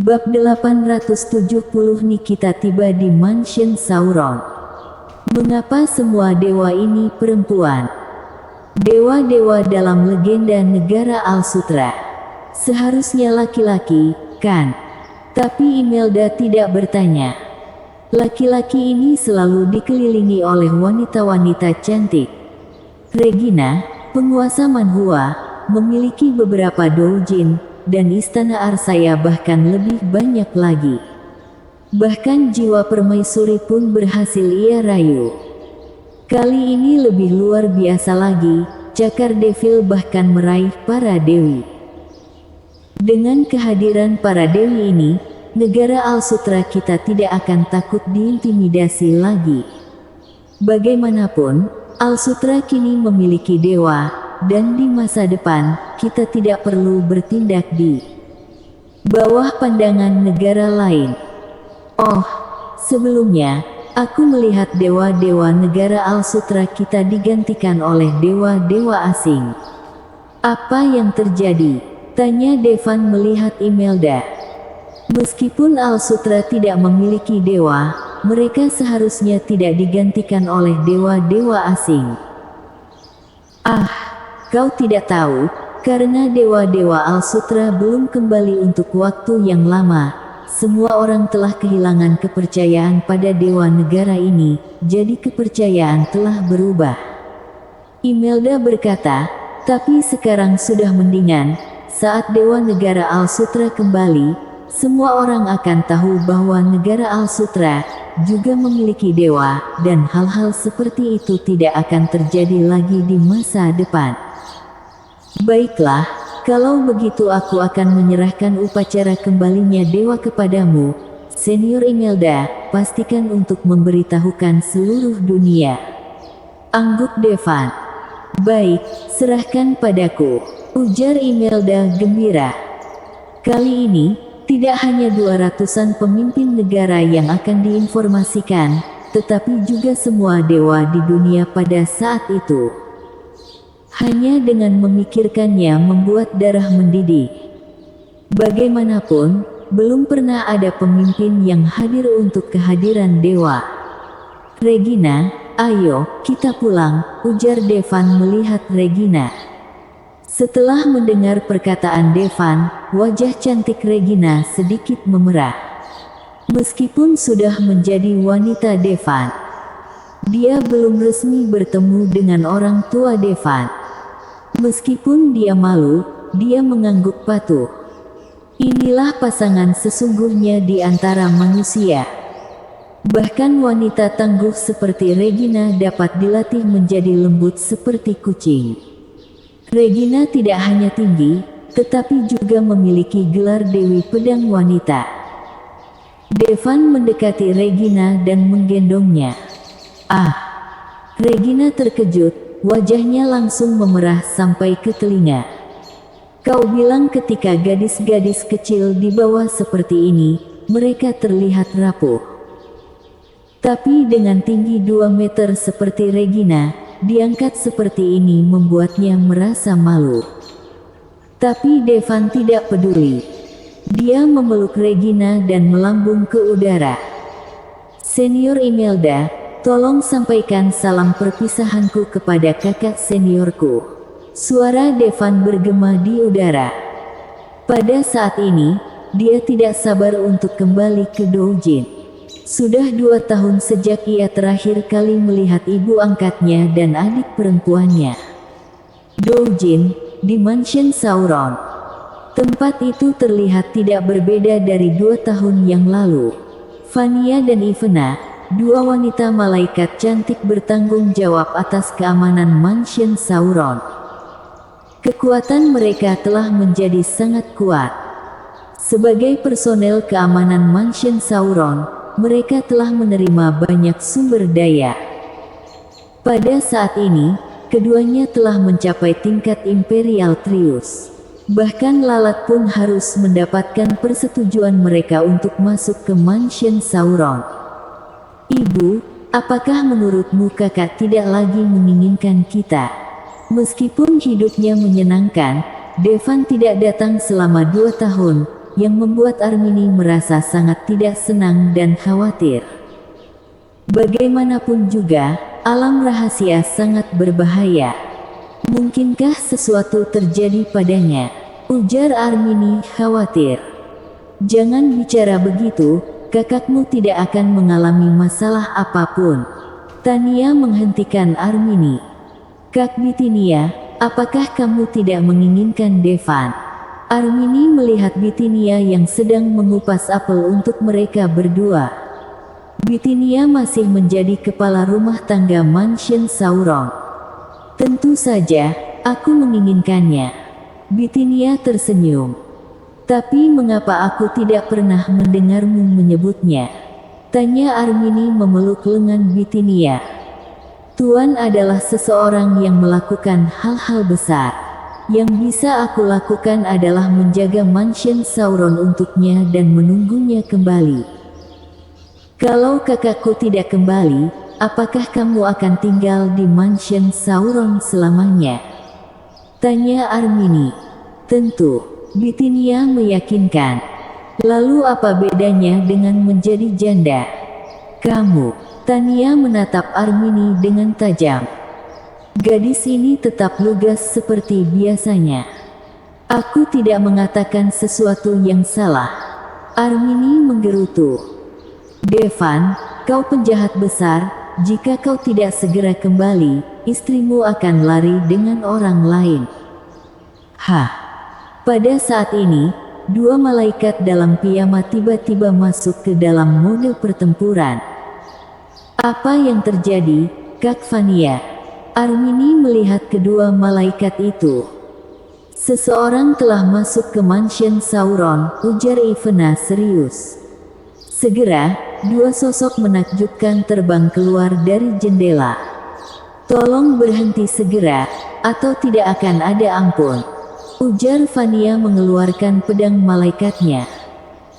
Bab 870 Nikita tiba di mansion Sauron. Mengapa semua dewa ini perempuan? Dewa-dewa dalam legenda negara Al-Sutra seharusnya laki-laki, kan? Tapi Imelda tidak bertanya. Laki-laki ini selalu dikelilingi oleh wanita-wanita cantik. Regina, penguasa Manhua, memiliki beberapa doujin, dan istana Arsaya bahkan lebih banyak lagi. Bahkan jiwa permaisuri pun berhasil ia rayu. Kali ini lebih luar biasa lagi, Cakar Devil bahkan meraih para dewi. Dengan kehadiran para dewi ini, negara Al-Sutra kita tidak akan takut diintimidasi lagi. Bagaimanapun, Al-Sutra kini memiliki dewa, dan di masa depan, kita tidak perlu bertindak di bawah pandangan negara lain. Oh, sebelumnya, aku melihat dewa-dewa negara Al-Sutra kita digantikan oleh dewa-dewa asing. Apa yang terjadi? Tanya Devan melihat Imelda. Meskipun Al-Sutra tidak memiliki dewa, mereka seharusnya tidak digantikan oleh dewa-dewa asing. Kau tidak tahu, karena dewa-dewa Al-Sutra belum kembali untuk waktu yang lama. Semua orang telah kehilangan kepercayaan pada dewa negara ini, jadi kepercayaan telah berubah. Imelda berkata, tapi sekarang sudah mendingan. Saat dewa negara Al-Sutra kembali, semua orang akan tahu bahwa negara Al-Sutra juga memiliki dewa, dan hal-hal seperti itu tidak akan terjadi lagi di masa depan. Baiklah, kalau begitu aku akan menyerahkan upacara kembalinya dewa kepadamu, Senior Imelda, pastikan untuk memberitahukan seluruh dunia. Angguk Devan. Baik, serahkan padaku, ujar Imelda gembira. Kali ini, tidak hanya 200-an pemimpin negara yang akan diinformasikan, tetapi juga semua dewa di dunia pada saat itu. Hanya dengan memikirkannya membuat darah mendidih. Bagaimanapun, belum pernah ada pemimpin yang hadir untuk kehadiran dewa. Regina, ayo, kita pulang, ujar Devan melihat Regina. Setelah mendengar perkataan Devan, wajah cantik Regina sedikit memerah. Meskipun sudah menjadi wanita Devan, dia belum resmi bertemu dengan orang tua Devan. Meskipun dia malu, dia mengangguk patuh. Inilah pasangan sesungguhnya di antara manusia. Bahkan wanita tangguh seperti Regina dapat dilatih menjadi lembut seperti kucing. Regina tidak hanya tinggi, tetapi juga memiliki gelar Dewi Pedang Wanita. Devan mendekati Regina dan menggendongnya. Regina terkejut. Wajahnya langsung memerah sampai ke telinga. Kau bilang ketika gadis-gadis kecil di bawah seperti ini, mereka terlihat rapuh. Tapi dengan tinggi 2 meter seperti Regina, diangkat seperti ini membuatnya merasa malu. Tapi Devan tidak peduli. Dia memeluk Regina dan melambung ke udara. Senior Imelda, tolong sampaikan salam perpisahanku kepada kakak seniorku. Suara Devan bergema di udara. Pada saat ini, dia tidak sabar untuk kembali ke doujin. Sudah 2 tahun sejak ia terakhir kali melihat ibu angkatnya dan adik perempuannya. Doujin, di mansion Sauron. Tempat itu terlihat tidak berbeda dari 2 tahun yang lalu. Vania dan Ivana, 2 wanita malaikat cantik bertanggung jawab atas keamanan mansion Sauron. Kekuatan mereka telah menjadi sangat kuat. Sebagai personel keamanan mansion Sauron, mereka telah menerima banyak sumber daya. Pada saat ini, keduanya telah mencapai tingkat Imperial Trius. Bahkan lalat pun harus mendapatkan persetujuan mereka untuk masuk ke mansion Sauron. Ibu, apakah menurutmu kakak tidak lagi menginginkan kita? Meskipun hidupnya menyenangkan, Devan tidak datang selama 2 tahun, yang membuat Armini merasa sangat tidak senang dan khawatir. Bagaimanapun juga, alam rahasia sangat berbahaya. Mungkinkah sesuatu terjadi padanya? Ujar Armini khawatir. Jangan bicara begitu, kakakmu tidak akan mengalami masalah apapun. Tania menghentikan Armini. Kak Bitinia, apakah kamu tidak menginginkan Devan? Armini melihat Bitinia yang sedang mengupas apel untuk mereka berdua. Bitinia masih menjadi kepala rumah tangga Mansion Sauron. Tentu saja, aku menginginkannya. Bitinia tersenyum. Tapi mengapa aku tidak pernah mendengarmu menyebutnya? Tanya Armini memeluk lengan Bitinia. Tuan adalah seseorang yang melakukan hal-hal besar. Yang bisa aku lakukan adalah menjaga Mansion Sauron untuknya dan menunggunya kembali. Kalau kakakku tidak kembali, apakah kamu akan tinggal di Mansion Sauron selamanya? Tanya Armini. Tentu, Bitinia meyakinkan. Lalu apa bedanya dengan menjadi janda? Kamu, Tania menatap Armini dengan tajam. Gadis ini tetap lugas seperti biasanya. Aku tidak mengatakan sesuatu yang salah. Armini menggerutu. Devan, kau penjahat besar, jika kau tidak segera kembali, istrimu akan lari dengan orang lain. Hah. Pada saat ini, dua malaikat dalam piyama tiba-tiba masuk ke dalam mode pertempuran. Apa yang terjadi, Kak Vania? Armini melihat kedua malaikat itu. Seseorang telah masuk ke Mansion Sauron, ujar Ivana serius. Segera, dua sosok menakjubkan terbang keluar dari jendela. Tolong berhenti segera, atau tidak akan ada ampun. Ujar Vania mengeluarkan pedang malaikatnya.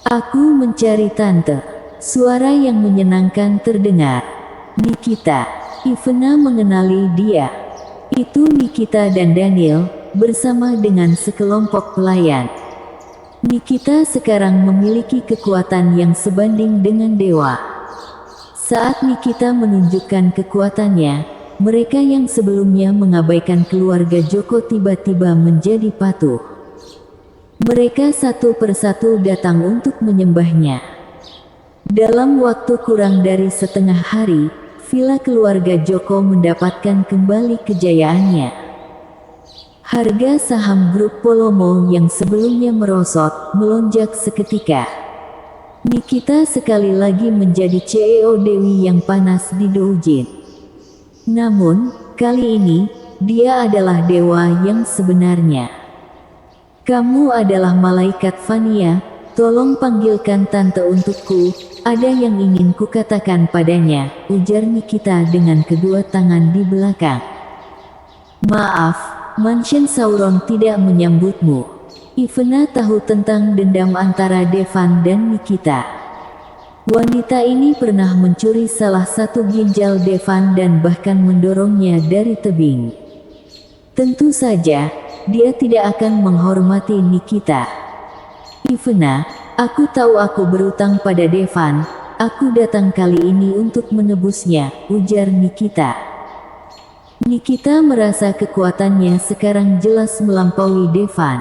Aku mencari tante. Suara yang menyenangkan terdengar. Nikita. Ivana mengenali dia. Itu Nikita dan Daniel, bersama dengan sekelompok pelayan. Nikita sekarang memiliki kekuatan yang sebanding dengan dewa. Saat Nikita menunjukkan kekuatannya, mereka yang sebelumnya mengabaikan keluarga Joko tiba-tiba menjadi patuh. Mereka satu persatu datang untuk menyembahnya. Dalam waktu kurang dari setengah hari, villa keluarga Joko mendapatkan kembali kejayaannya. Harga saham grup Polomo yang sebelumnya merosot, melonjak seketika. Nikita sekali lagi menjadi CEO Dewi yang panas di Doujin. Namun, kali ini, dia adalah dewa yang sebenarnya. Kamu adalah malaikat Vania, tolong panggilkan tante untukku, ada yang ingin kukatakan padanya, ujar Nikita dengan kedua tangan di belakang. Maaf, Mansion Sauron tidak menyambutmu. Ivana tahu tentang dendam antara Devan dan Nikita. Wanita ini pernah mencuri salah satu ginjal Devan dan bahkan mendorongnya dari tebing. Tentu saja, dia tidak akan menghormati Nikita. Ivana, aku tahu aku berutang pada Devan, aku datang kali ini untuk menebusnya, ujar Nikita. Nikita merasa kekuatannya sekarang jelas melampaui Devan.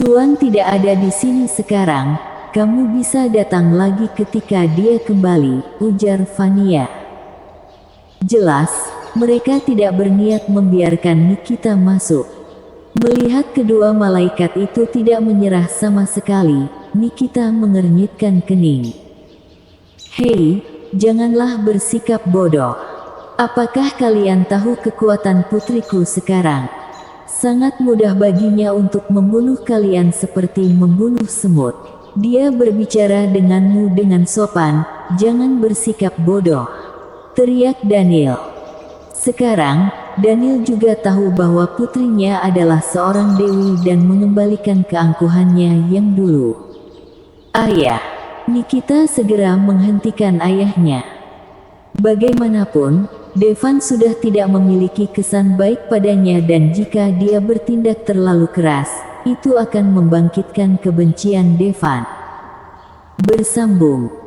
Tuan tidak ada di sini sekarang. Kamu bisa datang lagi ketika dia kembali, ujar Vania. Jelas, mereka tidak berniat membiarkan Nikita masuk. Melihat kedua malaikat itu tidak menyerah sama sekali, Nikita mengernyitkan kening. Hei, janganlah bersikap bodoh. Apakah kalian tahu kekuatan putriku sekarang? Sangat mudah baginya untuk membunuh kalian seperti membunuh semut. Dia berbicara denganmu dengan sopan, jangan bersikap bodoh. Teriak Daniel. Sekarang, Daniel juga tahu bahwa putrinya adalah seorang dewi dan mengembalikan keangkuhannya yang dulu. Ayah. Nikita segera menghentikan ayahnya. Bagaimanapun, Devan sudah tidak memiliki kesan baik padanya dan jika dia bertindak terlalu keras, itu akan membangkitkan kebencian Devan. Bersambung.